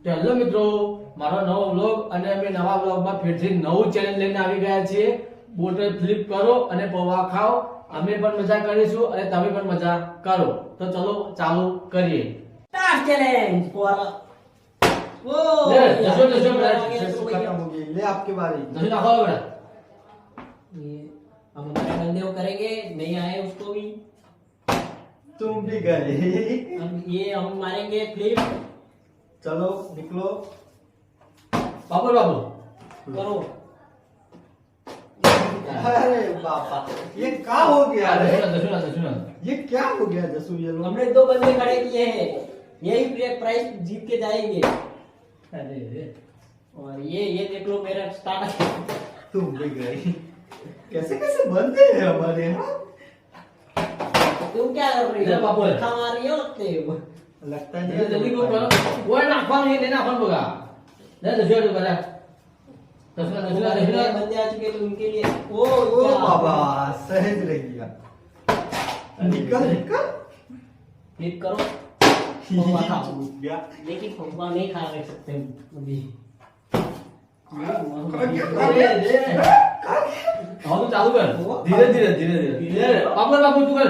Hello મિત્રો, મારો નવો વ્લોગ અને અમે નવા વ્લોગમાં ફરીથી નવું ચેલેન્જ લઈને આવી ગયા છીએ. બોટલ ફ્લિપ કરો અને પૌવા ખાઓ. અમે પણ મજા કરીશું અને તમે પણ મજા કરો. તો ચલો ચાલુ કરીએ. स्टार्ट चैलेंज फॉर वो ले जसो जसो खत्म हो गई। ले आपके बारी। जसो नाखो बेटा. ये हम हमारे बंदे को करेंगे, नहीं आए उसको भी तुम भी गए। हम ये हम मारेंगे फ्लिप। चलो निकलो। बाबू बाबू करो। अरे बाबा, ये क्या हो गया रे? जसो ये क्या हो गया जसू? ये लोग हमने दो बंदे खड़े किए हैं, यही प्राइस जीत के जाएंगे। अरे और ये देख लो मेरा स्टार्ट। तुम भी गए। कैसे कैसे बनते हैं हमारे यहाँ? तुम क्या कर रही ले हो? बाबू। खा रही हो लगते हो। लगता है जल्दी को करो. वो नाखो नहीं लेना अपन बगा. ले जसो तो बेटा. जसो मेरे बंदे आ चुके हैं तो उनके लिए ओ बाबा, सहज रह गया। निकल निकल। फ्लिप करो। छूट गया। लेकिन फुटबॉल नहीं खा रहे सकते हम अभी। हाँ तो चालू कर. धीरे धीरे धीरे धीरे. बाबू बाबू तू कर.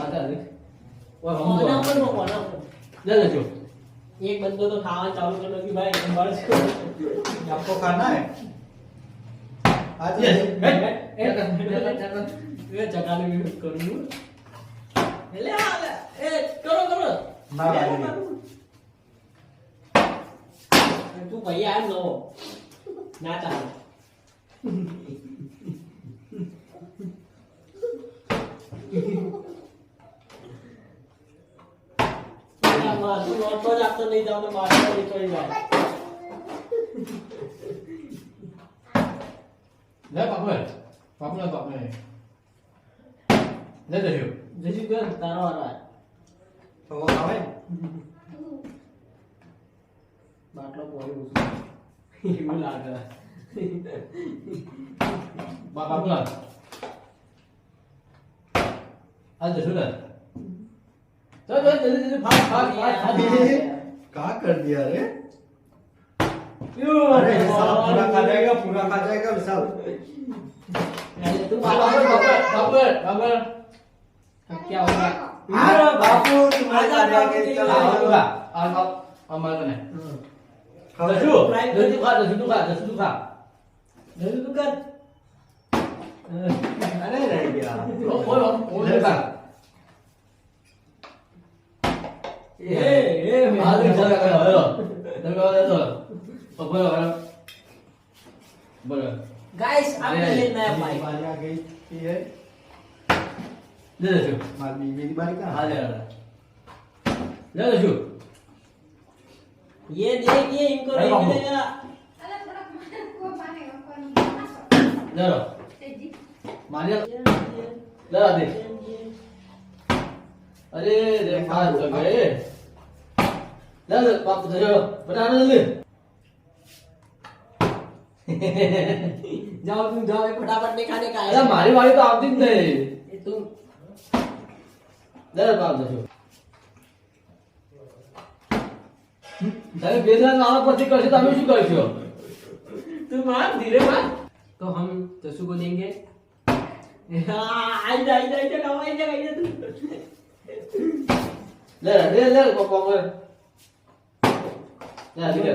आता देख. वो हम कोना तो. पर वो कोना पर। ले जसो. एक बंदो तो खाना चालू कर लो कि भाई बर्ड्स को आपको खाना है? आज ये ये जगाने में करूँ ले आ ए करो करो ना भाई। तू भैया है नो ना चाह तू लौट तो जाता नहीं जाओ तो मार तो निकल जाए ले बाबू. बाबू ले बाबू. ले जसो. जैसे कर तारा आ रहा है तो वो खावे। बाटलो पोरी उसको ये लग रहा है बाबू ला. आज जसो ले. चल चल जल्दी जल्दी भाग भाग भाग. क्या कर दिया रे? क्यों अरे साला पूरा खा जाएगा विशाल। तुम बाबू बाबू बाबू. क्या होगा बापू तुम्हारे आजा, खाने बापू, के तेरे चलो लिए आओ। Juga. Amal kan. Jasuh. Jasuh kah, jasuh kah, jasuh kah. जल्दी तू कर अरे रह गया। Oh, kah. Malu saya kan. Ayo. Dengar itu. Apa ya? Boleh. Guys अब अरे, खेलना है भाई बारी आ गई है। ले जasuh. मेरी बारी कहाँ? आ जा. ले जasuh. ये देखिए इनको अरे नहीं बाबू। मिलेगा ले लो. Maria. ले आदि. अरे रे फाड़ तो गए. ले बाप जसो. बताना जल्दी. जाओ तुम जाओ ये फटाफट नहीं खाने का अरे है मारी वाली तो आप दिन नहीं. ये तुम ले बाप जसो. તમે બેસલા નાવા પછી કરશો તો અમે શું કરશો? तुम मार धीरे मार तो हम जसू को देंगे आइजा आइजा आइजा ना आइजा आइजा तू ले ले ले पापा को. ले ले.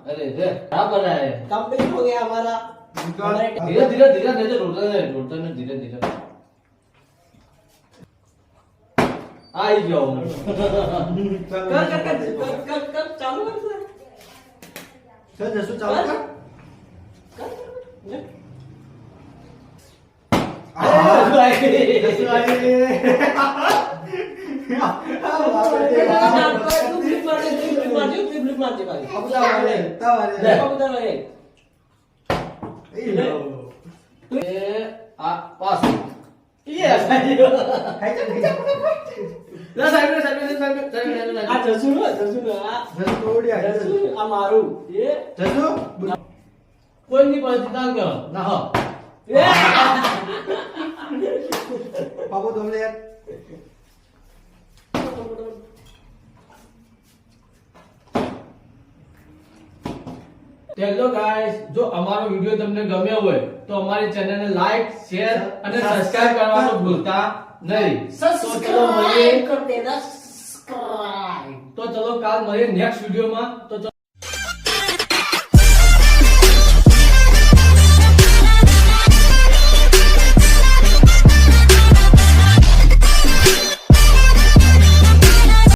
अरे रे क्या कर रहा है? कंप्लीट हो गया हमारा हमारे धीरे धीरे धीरे धीरे रोता है धीरे धीरे. आई जाओ. कर कर कर कर कर चालू कर चल जसू चालू कर। जसू आई। अब तवारे। पास. Iya, saya. Lah saya. जसू ना जसू उड़ गया। जसू हमारू ये जसू कोई नहीं पहुंचता क्या? ना हो. बाबू तुम ले यार। હેલો ગાઈસ, જો અમારો વિડિયો તમને ગમ્યો હોય તો અમારી ચેનલને લાઈક, શેર અને સબસ્ક્રાઇબ કરવાનું ભૂલતા નહીં. તો ચલો મળીએ. कर देना सब्सक्राइब તો ચલો કાલ મળીએ નેક્સ્ટ વિડિયોમાં. તો ચલો